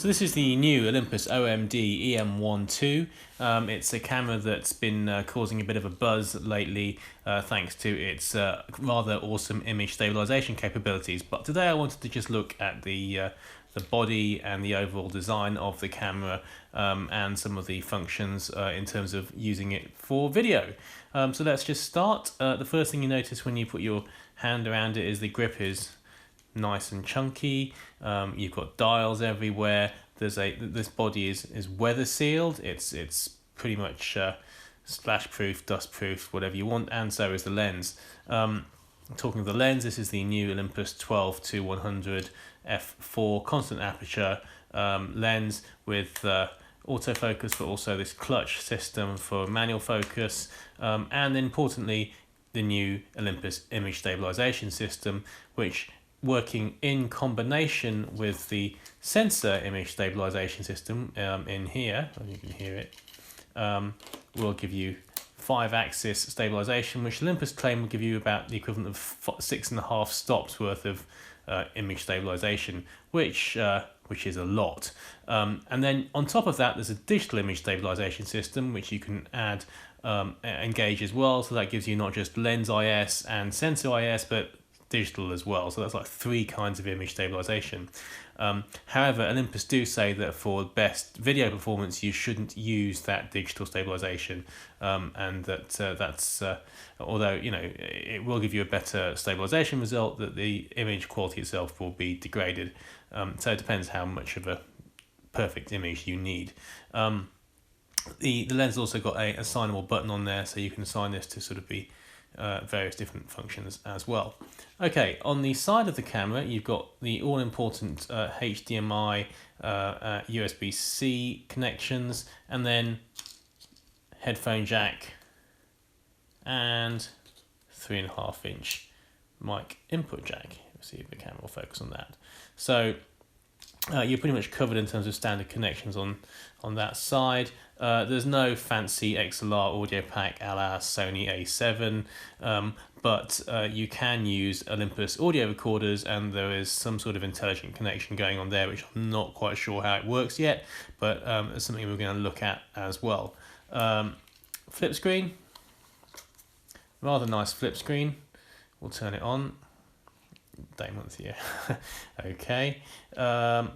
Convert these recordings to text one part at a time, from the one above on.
So this is the new Olympus OMD E-M1 II. It's a camera that's been causing a bit of a buzz lately thanks to its rather awesome image stabilisation capabilities. But today I wanted to just look at the body and the overall design of the camera and some of the functions in terms of using it for video. So let's just start. The first thing you notice when you put your hand around it is the grip is nice and chunky. You've got dials everywhere. This body is weather sealed. It's pretty much splash proof, dust proof, whatever you want, and so is the lens. Talking of the lens, this is the new Olympus 12-100 f4 constant aperture lens with autofocus, but also this clutch system for manual focus, and importantly the new Olympus image stabilization system, which, working in combination with the sensor image stabilization system in here, you can hear it, will give you 5-axis stabilization, which Olympus claim will give you about the equivalent of 6.5 stops worth of image stabilization, which is a lot. And then on top of that, there's a digital image stabilization system which you can add engage as well. So that gives you not just lens IS and sensor IS, but digital as well. So that's like 3 kinds of image stabilization. However, Olympus do say that for best video performance you shouldn't use that digital stabilization, and that's although it will give you a better stabilization result, that the image quality itself will be degraded. So it depends how much of a perfect image you need. The lens also got a assignable button on there, so you can assign this to sort of be various different functions as well. Okay, on the side of the camera you've got the all-important HDMI USB-C connections, and then headphone jack and 3.5-inch mic input jack. Let's see if the camera will focus on that. So you're pretty much covered in terms of standard connections on that side. There's no fancy XLR audio pack a la Sony A7, but you can use Olympus audio recorders, and there is some sort of intelligent connection going on there, which I'm not quite sure how it works yet, but it's something we're going to look at as well. Flip screen, rather nice flip screen. We'll turn it on. Day month, yeah. Okay. So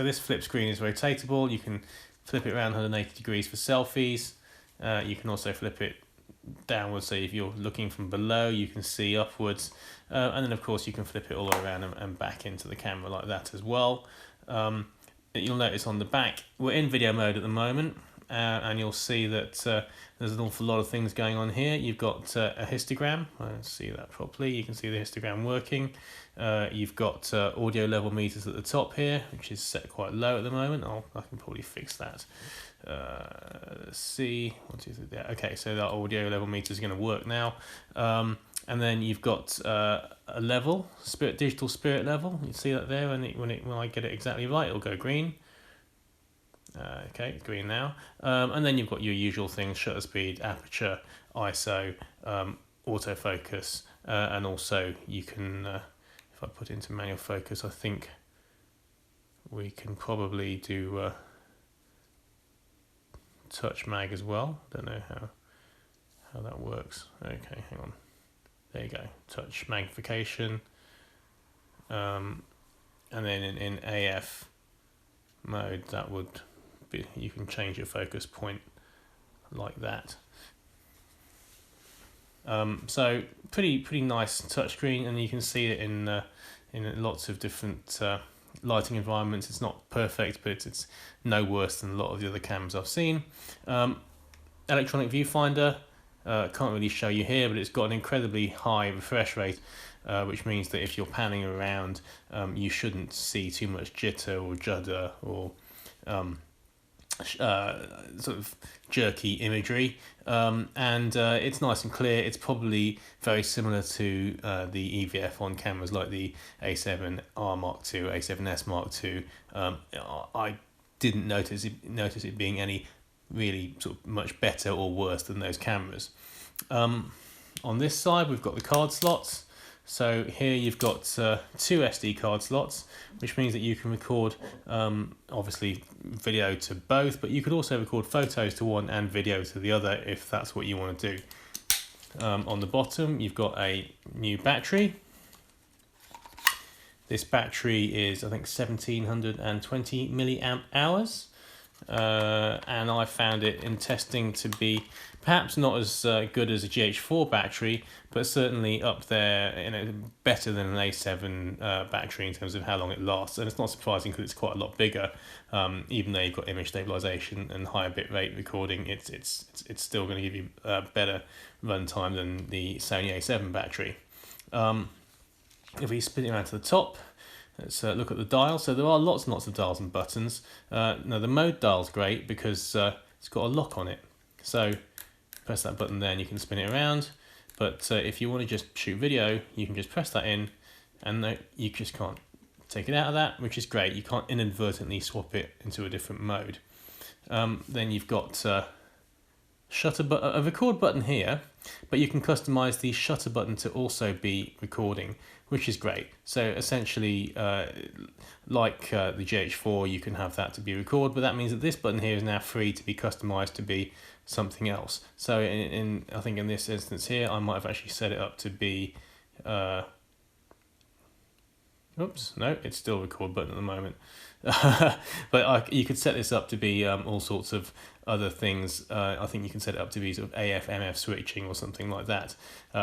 this flip screen is rotatable. You can flip it around 180 degrees for selfies. You can also flip it downwards, so if you're looking from below you can see upwards, and then of course you can flip it all the way around and back into the camera like that as well. You'll notice on the back we're in video mode at the moment, and you'll see that there's an awful lot of things going on here. You've got a histogram. Let's see that properly. You can see the histogram working. You've got audio level meters at the top here, which is set quite low at the moment. I can probably fix that. Let's see. 1, 2, 3, there. Okay, so that audio level meter is going to work now. And then you've got a level, digital spirit level. You see that there, and when I get it exactly right, it'll go green. Okay, it's green now. And then you've got your usual things: shutter speed, aperture, ISO, autofocus, and also you can, if I put it into manual focus, I think we can probably do touch mag as well. Don't know how that works. Okay, hang on. There you go, touch magnification. And then in AF mode, that would be, you can change your focus point like that. So pretty nice touchscreen, and you can see it in lots of different lighting environments. It's not perfect, but it's no worse than a lot of the other cameras I've seen. Electronic viewfinder, can't really show you here, but it's got an incredibly high refresh rate, which means that if you're panning around, you shouldn't see too much jitter or judder or sort of jerky imagery, and it's nice and clear. It's probably very similar to the EVF on cameras like the A7R Mark II, A7S Mark II. I didn't notice it being any really sort of much better or worse than those cameras. On this side we've got the card slots. So here you've got 2 SD card slots, which means that you can record obviously video to both, but you could also record photos to one and video to the other if that's what you want to do. On the bottom you've got a new battery. This battery is, I think, 1720 milliamp hours. And I found it in testing to be perhaps not as good as a GH4 battery, but certainly up there, better than an A7 battery in terms of how long it lasts. And it's not surprising because it's quite a lot bigger. Even though you've got image stabilisation and higher bitrate recording, it's still going to give you better runtime than the Sony A7 battery. If we spin it around to the top, let's look at the dial. So there are lots and lots of dials and buttons. Now the mode dial's great because it's got a lock on it. So press that button there and you can spin it around. But if you want to just shoot video, you can just press that in, and you just can't take it out of that, which is great. You can't inadvertently swap it into a different mode. Then you've got a record button here, but you can customize the shutter button to also be recording, which is great. So essentially, like the GH4, you can have that to be record, but that means that this button here is now free to be customized to be something else. So I think in this instance here, I might have actually set it up to be, oops, no, it's still record button at the moment. But you could set this up to be all sorts of other things. I think you can set it up to be sort of AF, MF switching or something like that.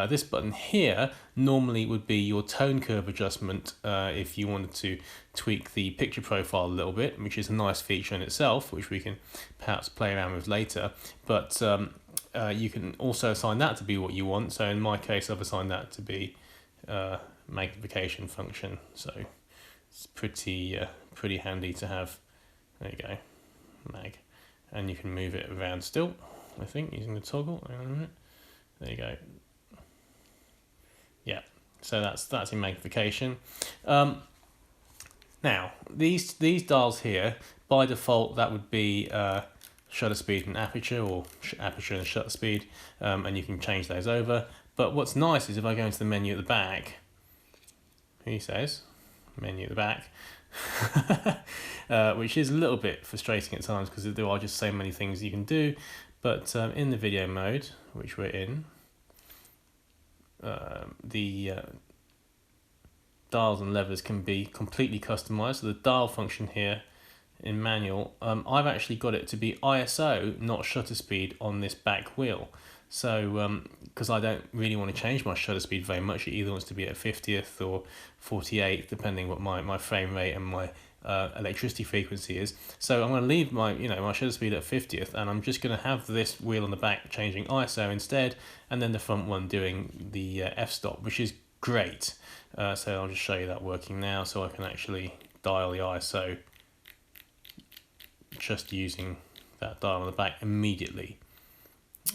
This button here normally would be your tone curve adjustment if you wanted to tweak the picture profile a little bit, which is a nice feature in itself, which we can perhaps play around with later. But you can also assign that to be what you want. So in my case, I've assigned that to be magnification function. So it's pretty handy to have. There you go, mag. And you can move it around still, I think, using the toggle. Hang on a minute. There you go. Yeah, so that's in magnification. Now, these dials here, by default, that would be shutter speed and aperture, or aperture and shutter speed, and you can change those over. But what's nice is if I go into the menu at the back, he says, menu at the back, which is a little bit frustrating at times because there are just so many things you can do. But in the video mode, which we're in, the dials and levers can be completely customized. So the dial function here in manual, I've actually got it to be ISO, not shutter speed, on this back wheel. So because I don't really want to change my shutter speed very much, it either wants to be at 50th or 48th, depending what my frame rate and my electricity frequency is. So I'm going to leave my my shutter speed at 50th, and I'm just going to have this wheel on the back changing ISO instead, and then the front one doing the f-stop, which is great. So I'll just show you that working now. So I can actually dial the ISO just using that dial on the back immediately.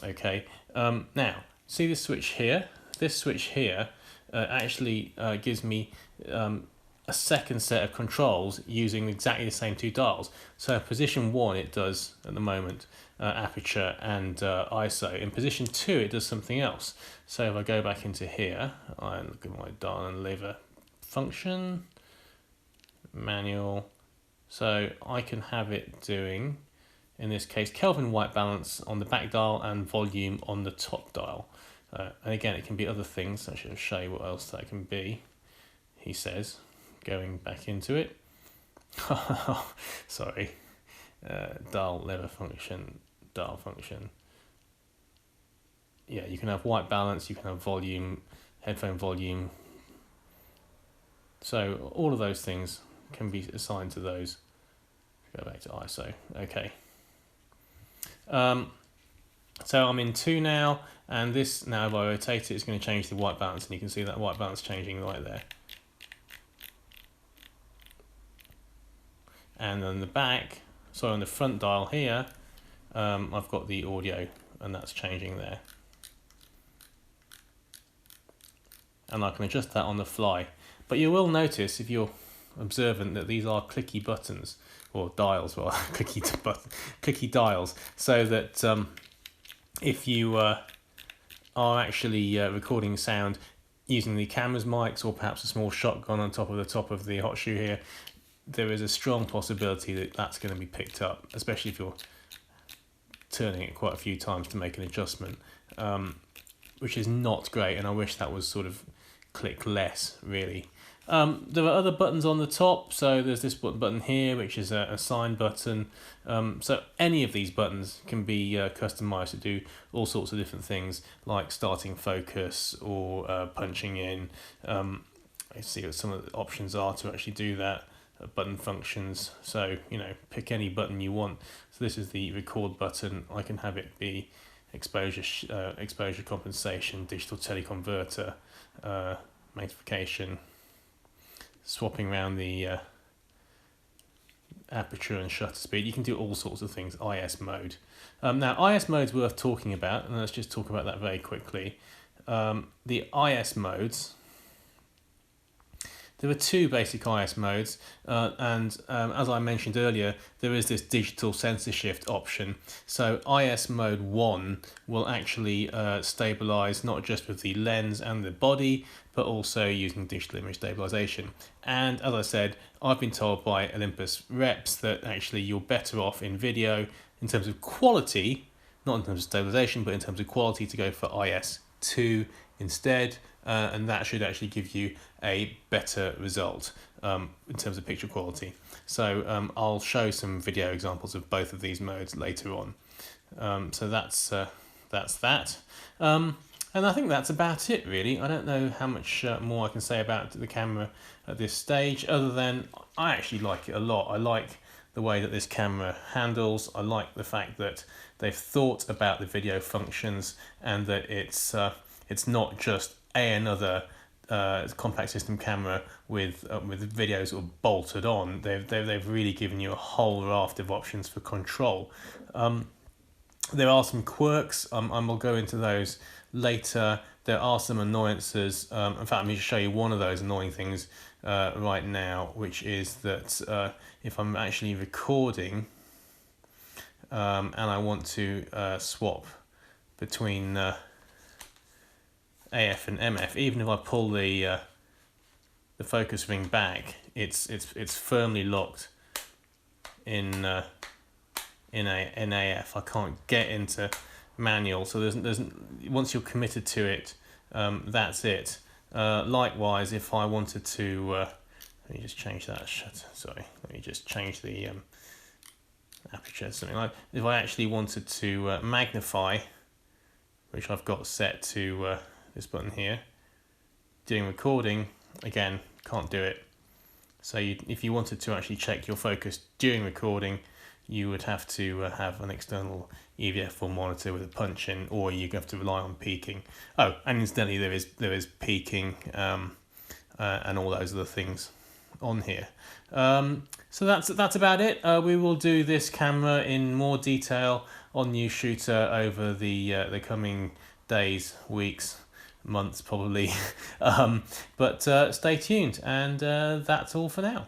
Okay, now see this switch here? This switch here actually gives me a second set of controls using exactly the same two dials. So position 1 it does at the moment aperture and ISO. In position 2 it does something else. So if I go back into here and look at my dial and lever function, manual, so I can have it doing, in this case, Kelvin white balance on the back dial and volume on the top dial. And again, it can be other things. I should show you what else that can be. He says, going back into it. Sorry. Dial lever function, dial function. Yeah, you can have white balance, you can have volume, headphone volume. So all of those things can be assigned to those. Go back to ISO. Okay. So I'm in 2 now, and this now, if I rotate it, it's going to change the white balance, and you can see that white balance changing right there. And on the back, so on the front dial here, I've got the audio, and that's changing there. And I can adjust that on the fly. But you will notice, if you're observant, that these are clicky buttons, or dials, well, clicky dials, so that if you are actually recording sound, using the camera's mics or perhaps a small shotgun on top of the hot shoe here, there is a strong possibility that that's going to be picked up, especially if you're turning it quite a few times to make an adjustment, which is not great, and I wish that was sort of click less, really. There are other buttons on the top, so there's this button here, which is a sign button. So any of these buttons can be customized to do all sorts of different things, like starting focus or punching in. Let's see what some of the options are to actually do that. Button functions, so pick any button you want. So this is the record button. I can have it be exposure compensation, digital teleconverter, magnification, swapping around the aperture and shutter speed. You can do all sorts of things. IS mode. Now IS mode's worth talking about, and let's just talk about that very quickly. The IS modes. There are two basic IS modes, and as I mentioned earlier, there is this digital sensor shift option. So IS mode 1 will actually stabilize not just with the lens and the body, but also using digital image stabilization. And as I said, I've been told by Olympus reps that actually you're better off in video in terms of quality, not in terms of stabilization, but in terms of quality, to go for IS2 instead. And that should actually give you a better result in terms of picture quality. So I'll show some video examples of both of these modes later on. So that's that. And I think that's about it, really. I don't know how much more I can say about the camera at this stage, other than I actually like it a lot. I like the way that this camera handles. I like the fact that they've thought about the video functions, and that it's not just another compact system camera with videos sort of bolted on. They've really given you a whole raft of options for control. There are some quirks, and we'll go into those later. There are some annoyances. In fact, I'm going to show you one of those annoying things right now, which is that if I'm actually recording and I want to swap between AF and MF, even if I pull the focus ring back, it's firmly locked in AF. I can't get into manual, so there's once you're committed to it, that's it. Likewise, if I wanted to, let me just change that shutter. Sorry, let me just change the aperture. Something like, if I actually wanted to magnify, which I've got set to this button here, doing recording, again, can't do it. So if you wanted to actually check your focus during recording, you would have to have an external EVF or monitor with a punch in, or you have to rely on peaking. Oh, and incidentally, there is peaking and all those other things on here. So that's about it. We will do this camera in more detail on Newsshooter over the coming days, weeks, months probably. But stay tuned, and that's all for now.